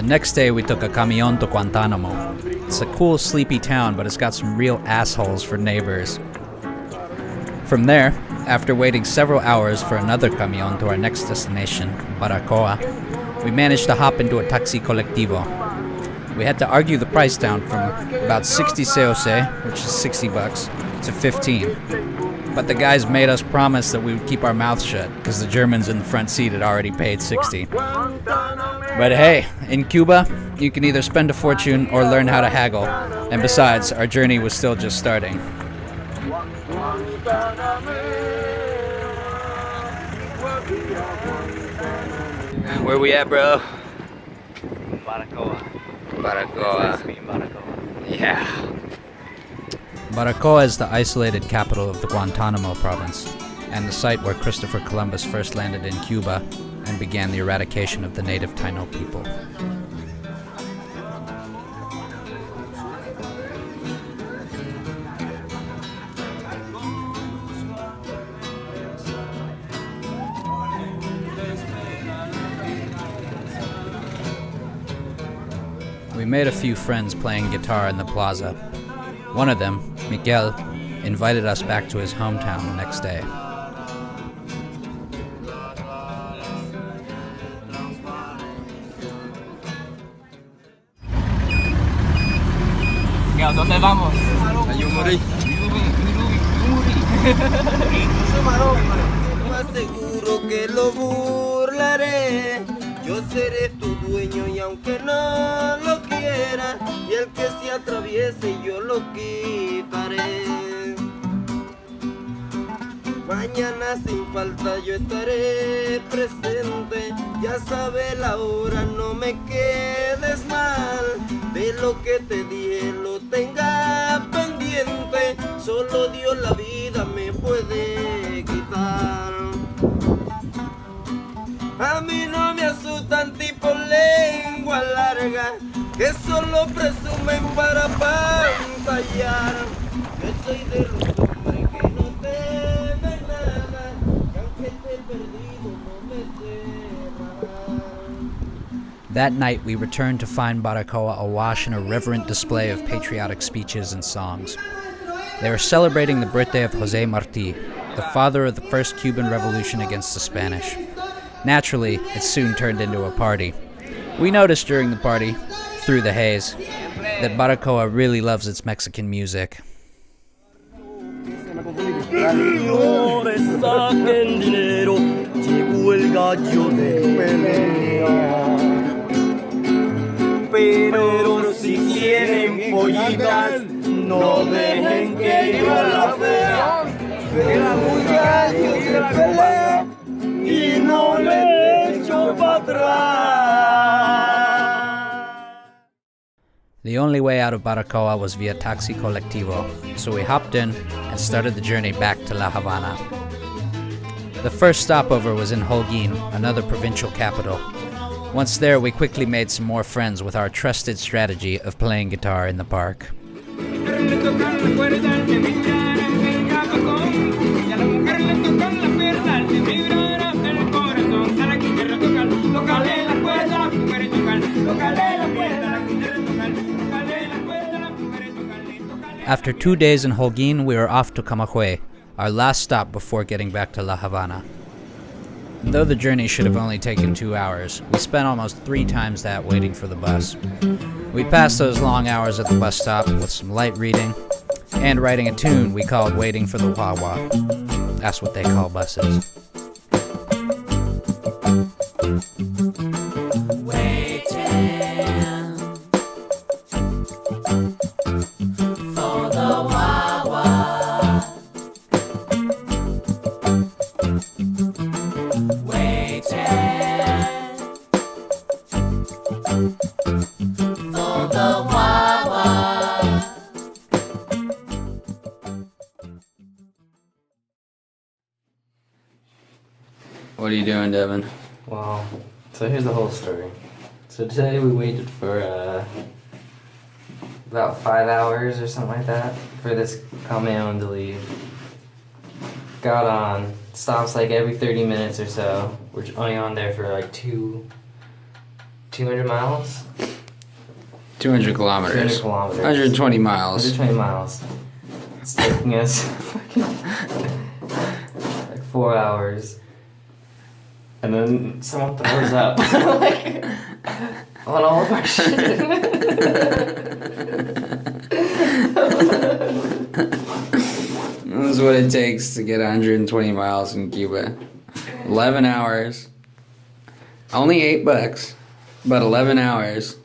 The next day we took a camión to Guantanamo. It's a cool, sleepy town, but it's got some real assholes for neighbors. From there, after waiting several hours for another camión to our next destination, Baracoa, we managed to hop into a taxi colectivo. We had to argue the price down from about 60 COC, which is $60, to 15. But the guys made us promise that we would keep our mouths shut, because the Germans in the front seat had already paid 60. But hey, in Cuba, you can either spend a fortune or learn how to haggle. And besides, our journey was still just starting. Where we at, bro? Baracoa. Baracoa. Baracoa. Yeah. Baracoa is the isolated capital of the Guantanamo province, and the site where Christopher Columbus first landed in Cuba and began the eradication of the native Taino people. We made a few friends playing guitar in the plaza. One of them, Miguel, invited us back to his hometown the next day. ¿A dónde vamos? A Yumuri. Más seguro que lo burlaré. Yo seré tu dueño y aunque no lo quiera, y el que se atraviese yo lo quitaré. Mañana sin falta yo estaré presente, ya sabe la hora, no me quedes mal. De lo que te dije lo tenga pendiente, solo Dios la vida me puede quitar. A mí no me asustan tipo lengua larga, que solo presumen para pantallar. Yo soy de los hombres que no temen nada, que aunque esté perdido no me cerrarán. That night, we returned to find Baracoa awash in a reverent display of patriotic speeches and songs. They were celebrating the birthday of José Martí, the father of the first Cuban revolution against the Spanish. Naturally, it soon turned into a party. We noticed during the party, through the haze, that Baracoa really loves its Mexican music. Señores, saquen dinero, llegó el gallo de pelea. Pero si tienen pollitas, no dejen que yo las vea. Pero un gallo de pelea y no le echo para atrás. The only way out of Baracoa was via taxi colectivo, so we hopped in and started the journey back to La Habana. The first stopover was in Holguin, another provincial capital. Once there, we quickly made some more friends with our trusted strategy of playing guitar in the park. After 2 days in Holguin, we were off to Camaguey, our last stop before getting back to La Habana. Though the journey should have only taken 2 hours, we spent almost 3 times that waiting for the bus. We passed those long hours at the bus stop with some light reading and writing a tune we called Waiting for the Wawa. That's what they call buses. What are you doing, Devin? Well, so here's the whole story. So today we waited for about 5 hours or something like that for this camion to leave. Got on, stops like every 30 minutes or so. We're only on there for like 200 miles? 200 kilometers. 200 kilometers. 120 miles. 120 miles. It's taking us fucking like 4 hours. And then someone throws up like, on all of our shit. That's what it takes to get 120 miles in Cuba. 11 hours. Only $8, but 11 hours.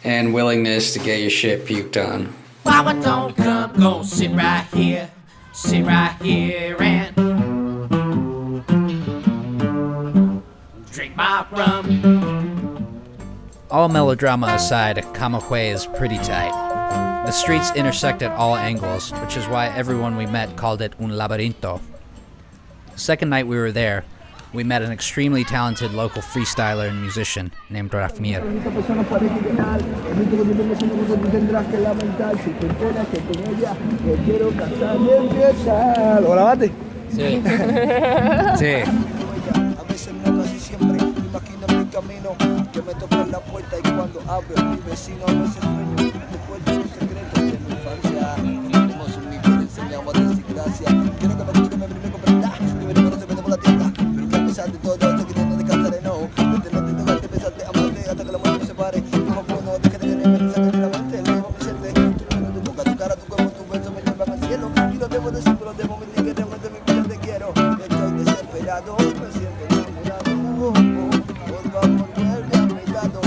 And willingness to get your shit puked on. Mama, don't come, go sit right here and drink my rum. All melodrama aside, Camaguey is pretty tight. The streets intersect at all angles, which is why everyone we met called it un laberinto. The second night we were there, we met an extremely talented local freestyler and musician named Rafmir. Sí. A veces no, casi siempre imagino mi camino, que me toca la puerta y cuando abro mi vecino a veces sueño, después de los secretos de mi infancia. Tenemos un nivel, enseñamos a decir gracias. Quiero que me escuchen, me brinde con verdad, que me no se mete por la tienda, pero que a pesar de todo esto que no descansaré, no. De tenerte, tocarte, besarte, amarte, hasta que la muerte nos separe. Como puedo, no deje de quererme, saque de la mente, levo mi siente. Tu boca, tu cara, tu cuerpo, tu beso me llevan al cielo. Y lo debo decir, pero debo mentir que realmente mi vida te quiero. Estoy desesperado, me siento enamorado. Por favor, vuelve a mi lado.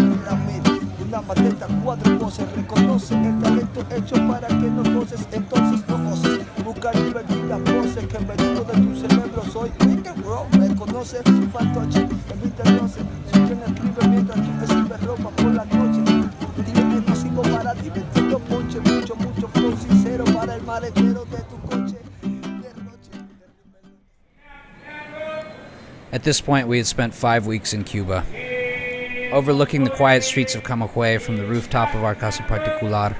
Una mateta, 4 voces. Reconoce el talento hecho para que no goces. Entonces no goces. Busca divertidas voces que en venido de tu cerebro soy. Nigga, bro, me conoce. Fantoche, evita el roce. Soy quien escribe mientras tú escribes ropa por la noche. Tiene músico para divertirlo, ponche. Mucho flow sincero para el maletero de tu coche. At this point, we had spent 5 weeks in Cuba. Overlooking the quiet streets of Camaguey from the rooftop of our casa particular,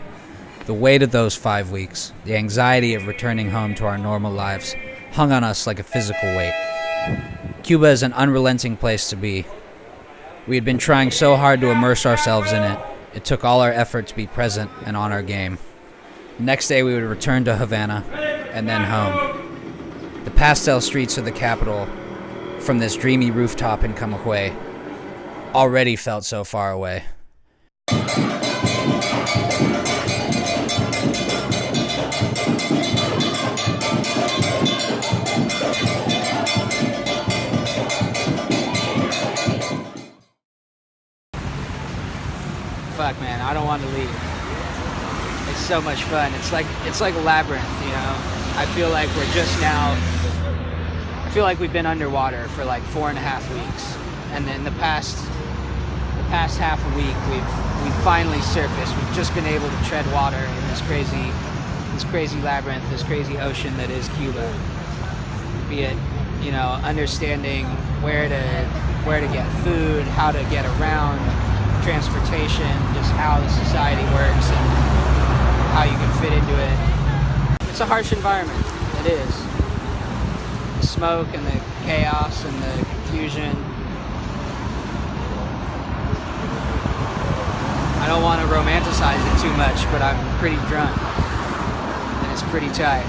the weight of those 5 weeks, the anxiety of returning home to our normal lives, hung on us like a physical weight. Cuba is an unrelenting place to be. We had been trying so hard to immerse ourselves in it, it took all our effort to be present and on our game. The next day we would return to Havana, and then home. The pastel streets of the capital, from this dreamy rooftop in Camaguey, already felt so far away. Fuck, man, I don't want to leave. It's so much fun. It's like a labyrinth, you know. I feel like we've been underwater for like 4.5 weeks, and then the past half a week we've finally surfaced. We've just been able to tread water in this crazy labyrinth, this crazy ocean that is Cuba. Be it, you know, understanding where to get food, how to get around, transportation, just how the society works and how you can fit into it. It's a harsh environment. It is. The smoke and the chaos and the confusion. I don't want to romanticize it too much, but I'm pretty drunk and it's pretty tight.